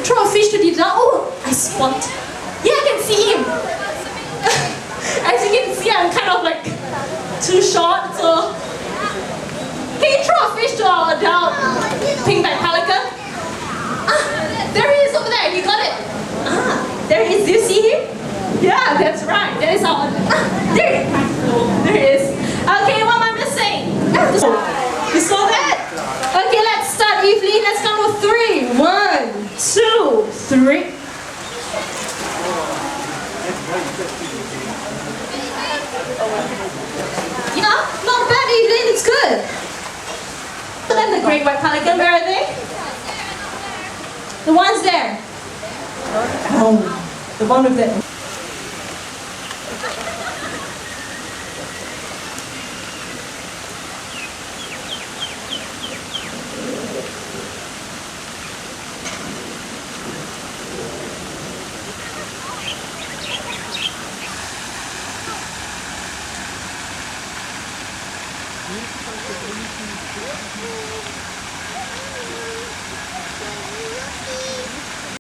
throw a fish to the dog. Oh, I spot. Yeah, I can see him. As you can see, I'm kind of like too short, so can you throw a fish to our adult pink-backed pelican? There he is over there. He got it. There he is. Do you see him? Yeah, that's right. That is our. There he is. Okay, what am I missing? You saw that? Okay, let's start, Evelyn. Let's count to 3. 1, 2, 3. Yeah, not bad, Evelyn. It's good. And the great white pelican, where are they? The ones there. Oh, the one with the.